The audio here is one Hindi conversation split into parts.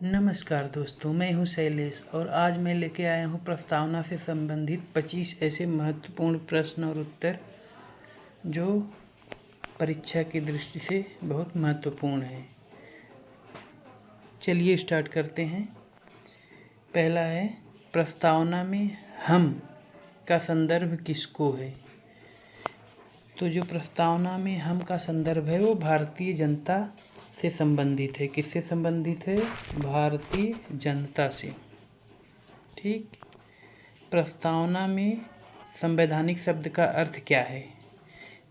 नमस्कार दोस्तों, मैं हूं शैलेश और आज मैं लेके आया हूं प्रस्तावना से संबंधित 25 ऐसे महत्वपूर्ण प्रश्न और उत्तर जो परीक्षा की दृष्टि से बहुत महत्वपूर्ण हैं। चलिए स्टार्ट करते हैं। पहला है, प्रस्तावना में हम का संदर्भ किसको है? तो जो प्रस्तावना में हम का संदर्भ है वो भारतीय जनता से संबंधित है। किससे संबंधित है? भारतीय जनता से। ठीक। प्रस्तावना में संवैधानिक शब्द का अर्थ क्या है?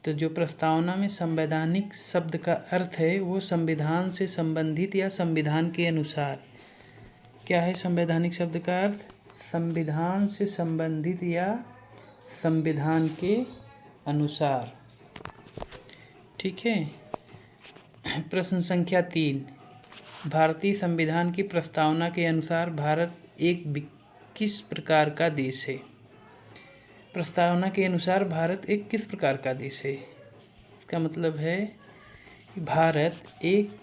तो जो प्रस्तावना में संवैधानिक शब्द का अर्थ है वो संविधान से संबंधित या संविधान के अनुसार। क्या है संवैधानिक शब्द का अर्थ? संविधान से संबंधित या संविधान के अनुसार। ठीक है। प्रश्न संख्या 3, भारतीय संविधान की प्रस्तावना के अनुसार भारत एक किस प्रकार का देश है? प्रस्तावना के अनुसार भारत एक किस प्रकार का देश है? इसका मतलब है भारत एक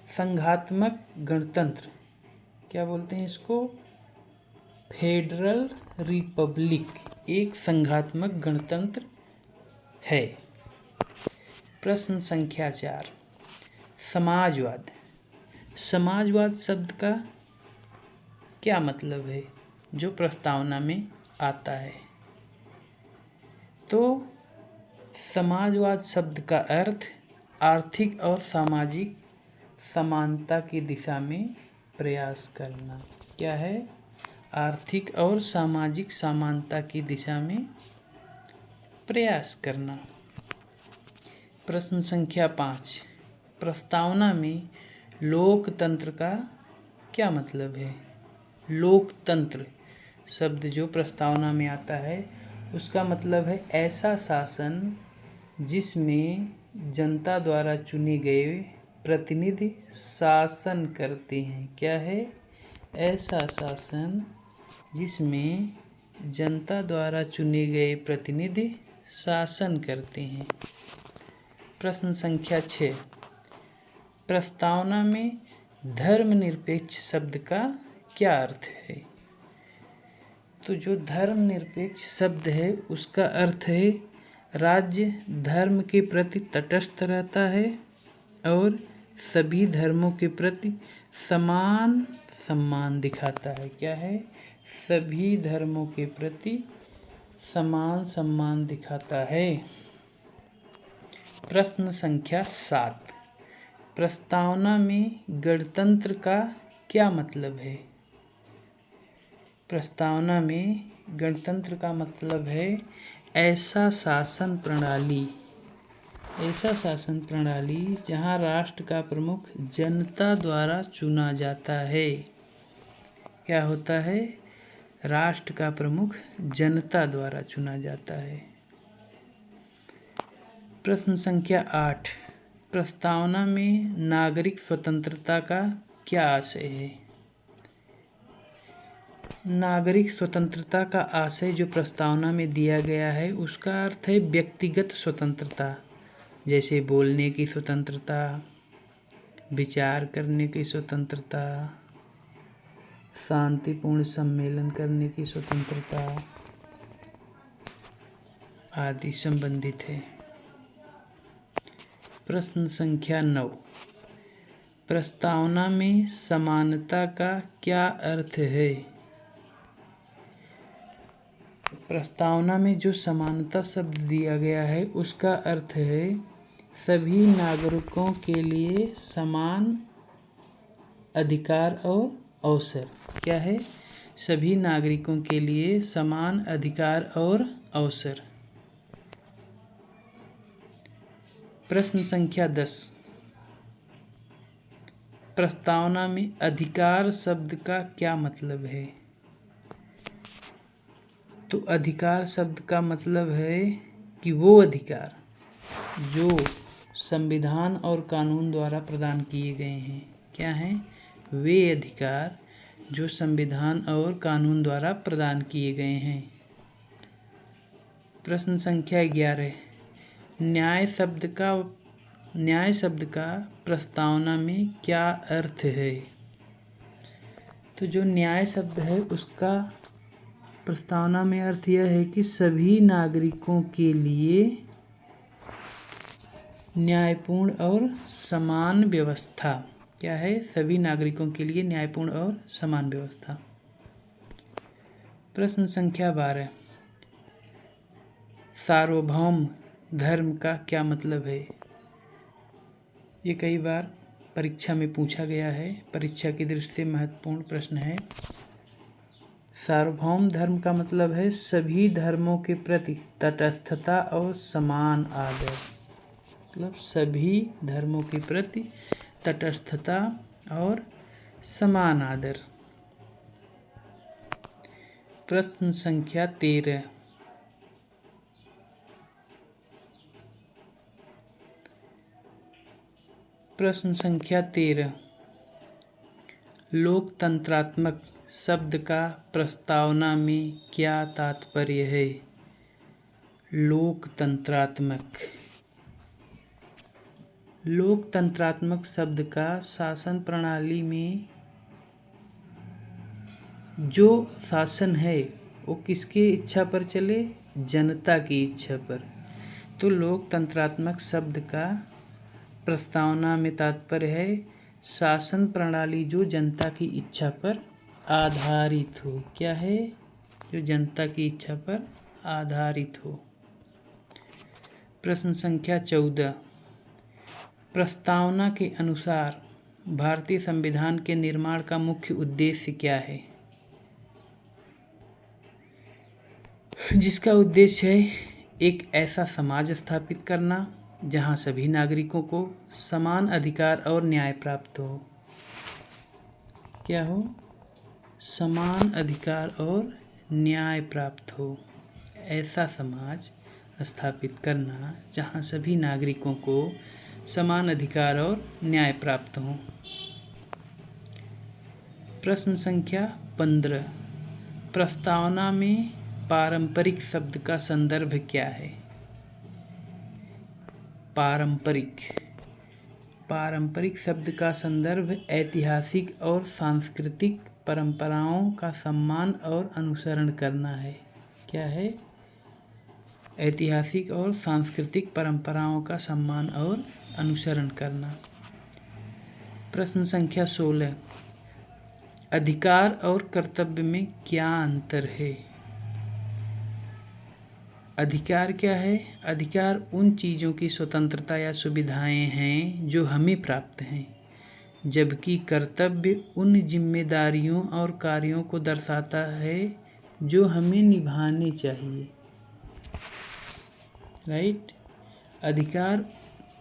संघात्मक गणतंत्र, क्या बोलते हैं इसको? फेडरल रिपब्लिक, एक संघात्मक गणतंत्र है। प्रश्न संख्या 4, समाजवाद। समाजवाद शब्द का क्या मतलब है जो प्रस्तावना में आता है? तो समाजवाद शब्द का अर्थ आर्थिक और सामाजिक समानता की दिशा में प्रयास करना। क्या है? आर्थिक और सामाजिक समानता की दिशा में प्रयास करना। प्रश्न संख्या 5, प्रस्तावना में लोकतंत्र का क्या मतलब है? लोकतंत्र शब्द जो प्रस्तावना में आता है उसका मतलब है ऐसा शासन जिसमें जनता द्वारा चुने गए प्रतिनिधि शासन करते हैं। क्या है? ऐसा शासन जिसमें जनता द्वारा चुने गए प्रतिनिधि शासन करते हैं। प्रश्न संख्या 6, प्रस्तावना में धर्मनिरपेक्ष शब्द का क्या अर्थ है? तो जो धर्मनिरपेक्ष शब्द है उसका अर्थ है राज्य धर्म के प्रति तटस्थ रहता है और सभी धर्मों के प्रति समान सम्मान दिखाता है। क्या है? सभी धर्मों के प्रति समान सम्मान दिखाता है। प्रश्न संख्या 7, प्रस्तावना में गणतंत्र का क्या मतलब है? प्रस्तावना में गणतंत्र का मतलब है ऐसा शासन प्रणाली जहां राष्ट्र का प्रमुख जनता द्वारा चुना जाता है। क्या होता है? राष्ट्र का प्रमुख जनता द्वारा चुना जाता है। प्रश्न संख्या 8, प्रस्तावना में नागरिक स्वतंत्रता का क्या आशय है? नागरिक स्वतंत्रता का आशय जो प्रस्तावना में दिया गया है उसका अर्थ है व्यक्तिगत स्वतंत्रता, जैसे बोलने की स्वतंत्रता, विचार करने की स्वतंत्रता, शांतिपूर्ण सम्मेलन करने की स्वतंत्रता आदि संबंधित है। प्रश्न संख्या 9, प्रस्तावना में समानता का क्या अर्थ है? प्रस्तावना में जो समानता शब्द दिया गया है उसका अर्थ है सभी नागरिकों के लिए समान अधिकार और अवसर। क्या है? सभी नागरिकों के लिए समान अधिकार और अवसर। प्रश्न संख्या 10, प्रस्तावना में अधिकार शब्द का क्या मतलब है? तो अधिकार शब्द का मतलब है कि वो अधिकार जो संविधान और कानून द्वारा प्रदान किए गए हैं। क्या हैं? वे अधिकार जो संविधान और कानून द्वारा प्रदान किए गए हैं। प्रश्न संख्या 11, न्याय शब्द का प्रस्तावना में क्या अर्थ है? तो जो न्याय शब्द है उसका प्रस्तावना में अर्थ यह है कि सभी नागरिकों के लिए न्यायपूर्ण और समान व्यवस्था। क्या है? सभी नागरिकों के लिए न्यायपूर्ण और समान व्यवस्था। प्रश्न संख्या 12, सार्वभौम धर्म का क्या मतलब है? ये कई बार परीक्षा में पूछा गया है, परीक्षा की दृष्टि से महत्वपूर्ण प्रश्न है। सार्वभौम धर्म का मतलब है सभी धर्मों के प्रति तटस्थता और समान आदर। मतलब सभी धर्मों के प्रति तटस्थता और समान आदर। प्रश्न संख्या 13, प्रश्न संख्या 13, लोकतंत्रात्मक शब्द का प्रस्तावना में क्या तात्पर्य है? लोकतंत्रात्मक, लोकतंत्रात्मक शब्द का शासन प्रणाली में जो शासन है वो किसकी इच्छा पर चले? जनता की इच्छा पर। तो लोकतंत्रात्मक शब्द का प्रस्तावना में तात्पर्य है शासन प्रणाली जो जनता की इच्छा पर आधारित हो। क्या है? जो जनता की इच्छा पर आधारित हो। प्रश्न संख्या 14, प्रस्तावना के अनुसार भारतीय संविधान के निर्माण का मुख्य उद्देश्य क्या है? जिसका उद्देश्य है एक ऐसा समाज स्थापित करना जहां सभी नागरिकों को समान अधिकार और न्याय प्राप्त हो। क्या हो? समान अधिकार और न्याय प्राप्त हो। ऐसा समाज स्थापित करना जहां सभी नागरिकों को समान अधिकार और न्याय प्राप्त हो। प्रश्न संख्या 15, प्रस्तावना में पारंपरिक शब्द का संदर्भ क्या है? पारंपरिक, पारंपरिक शब्द का संदर्भ ऐतिहासिक और सांस्कृतिक परंपराओं का सम्मान और अनुसरण करना है। क्या है? ऐतिहासिक और सांस्कृतिक परंपराओं का सम्मान और अनुसरण करना। प्रश्न संख्या 16, अधिकार और कर्तव्य में क्या अंतर है? अधिकार क्या है? अधिकार उन चीज़ों की स्वतंत्रता या सुविधाएं हैं जो हमें प्राप्त हैं, जबकि कर्तव्य उन जिम्मेदारियों और कार्यों को दर्शाता है जो हमें निभाने चाहिए। राइट? अधिकार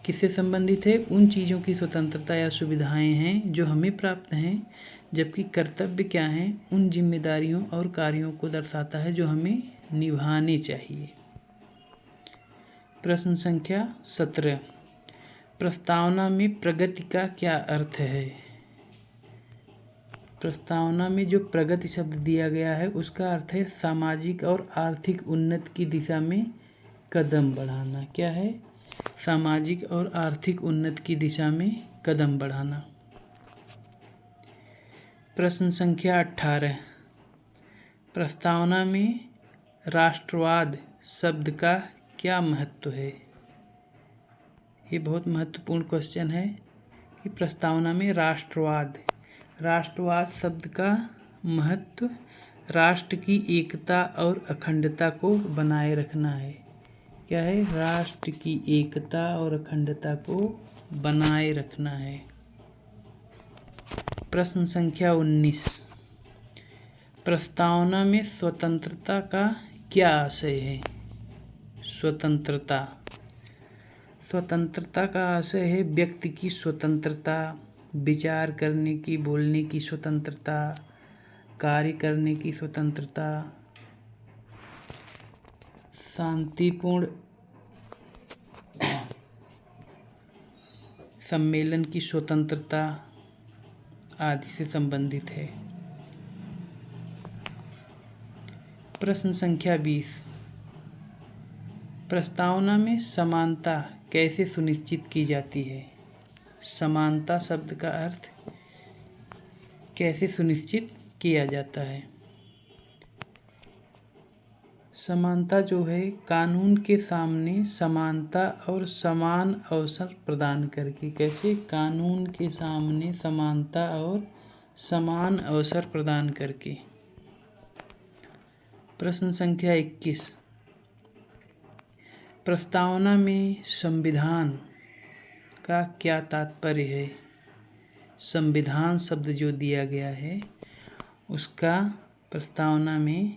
किससे संबंधित है? उन चीज़ों की स्वतंत्रता या सुविधाएं हैं जो हमें प्राप्त हैं, जबकि कर्तव्य क्या है? उन जिम्मेदारियों और कार्यों को दर्शाता है जो हमें निभाने चाहिए। प्रश्न संख्या 17, प्रस्तावना में प्रगति का क्या अर्थ है? प्रस्तावना में जो प्रगति शब्द दिया गया है उसका अर्थ है सामाजिक और आर्थिक उन्नति की दिशा में कदम बढ़ाना। क्या है? सामाजिक और आर्थिक उन्नति की दिशा में कदम बढ़ाना। प्रश्न संख्या 18, प्रस्तावना में राष्ट्रवाद शब्द का क्या महत्व है? ये बहुत महत्वपूर्ण क्वेश्चन है कि प्रस्तावना में राष्ट्रवाद, राष्ट्रवाद शब्द का महत्व राष्ट्र की एकता और अखंडता को बनाए रखना है। क्या है? राष्ट्र की एकता और अखंडता को बनाए रखना है। प्रश्न संख्या 19, प्रस्तावना में स्वतंत्रता का क्या आशय है? स्वतंत्रता, स्वतंत्रता का आशय है व्यक्ति की स्वतंत्रता, विचार करने की, बोलने की स्वतंत्रता, कार्य करने की स्वतंत्रता, शांतिपूर्ण सम्मेलन की स्वतंत्रता आदि से संबंधित है। प्रश्न संख्या 20, प्रस्तावना में समानता कैसे सुनिश्चित की जाती है? समानता शब्द का अर्थ कैसे सुनिश्चित किया जाता है। समानता जो है कानून के सामने समानता और समान अवसर प्रदान करके। कैसे? कानून के सामने समानता और समान अवसर प्रदान करके। प्रश्न संख्या 21, प्रस्तावना में संविधान का क्या तात्पर्य है? संविधान शब्द जो दिया गया है उसका प्रस्तावना में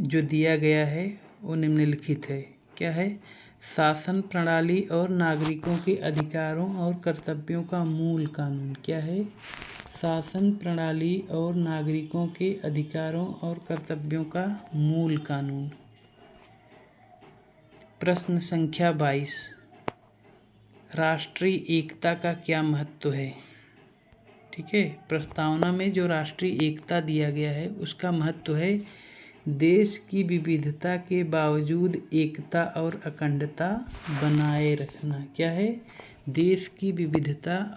जो दिया गया है वो निम्नलिखित है। क्या है? शासन प्रणाली और नागरिकों के अधिकारों और कर्तव्यों का मूल कानून। क्या है? शासन प्रणाली और नागरिकों के अधिकारों और कर्तव्यों का मूल कानून। प्रश्न संख्या 22, राष्ट्रीय एकता का क्या महत्व है? ठीक है, प्रस्तावना में जो राष्ट्रीय एकता दिया गया है उसका महत्व है देश की विविधता के बावजूद एकता और अखंडता बनाए रखना। क्या है? देश की विविधता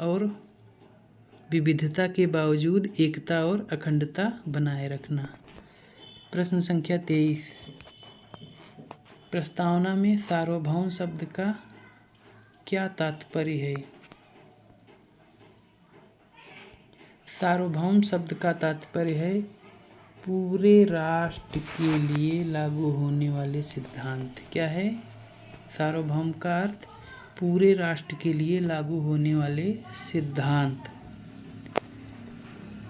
के बावजूद एकता और अखंडता बनाए रखना। प्रश्न संख्या 23, प्रस्तावना में सार्वभौम शब्द का क्या तात्पर्य है? सार्वभौम शब्द का तात्पर्य है पूरे राष्ट्र के लिए लागू होने वाले सिद्धांत। क्या है? सार्वभौम का अर्थ पूरे राष्ट्र के लिए लागू होने वाले सिद्धांत।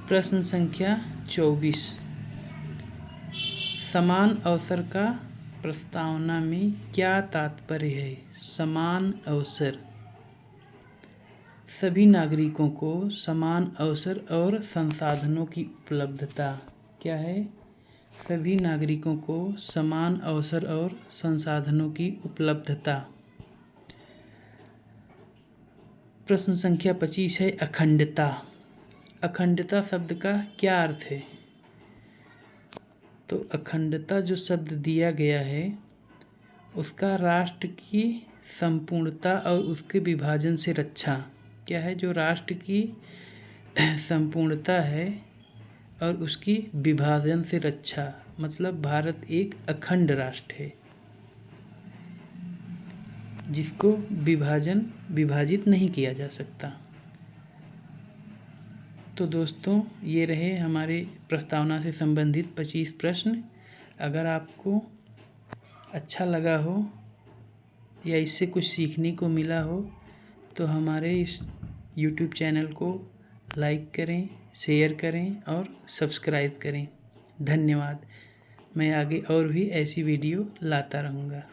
प्रश्न संख्या 24, समान अवसर का प्रस्तावना में क्या तात्पर्य है? समान अवसर, सभी नागरिकों को समान अवसर और संसाधनों की उपलब्धता। क्या है? सभी नागरिकों को समान अवसर और संसाधनों की उपलब्धता। प्रश्न संख्या 25 है अखंडता। अखंडता शब्द का क्या अर्थ है? तो अखंडता जो शब्द दिया गया है उसका राष्ट्र की संपूर्णता और उसके विभाजन से रक्षा। क्या है? जो राष्ट्र की संपूर्णता है और उसकी विभाजन से रक्षा, मतलब भारत एक अखंड राष्ट्र है जिसको विभाजित नहीं किया जा सकता। तो दोस्तों ये रहे हमारे प्रस्तावना से संबंधित 25 प्रश्न। अगर आपको अच्छा लगा हो या इससे कुछ सीखने को मिला हो तो हमारे इस YouTube चैनल को लाइक करें, शेयर करें और सब्सक्राइब करें। धन्यवाद। मैं आगे और भी ऐसी वीडियो लाता रहूँगा।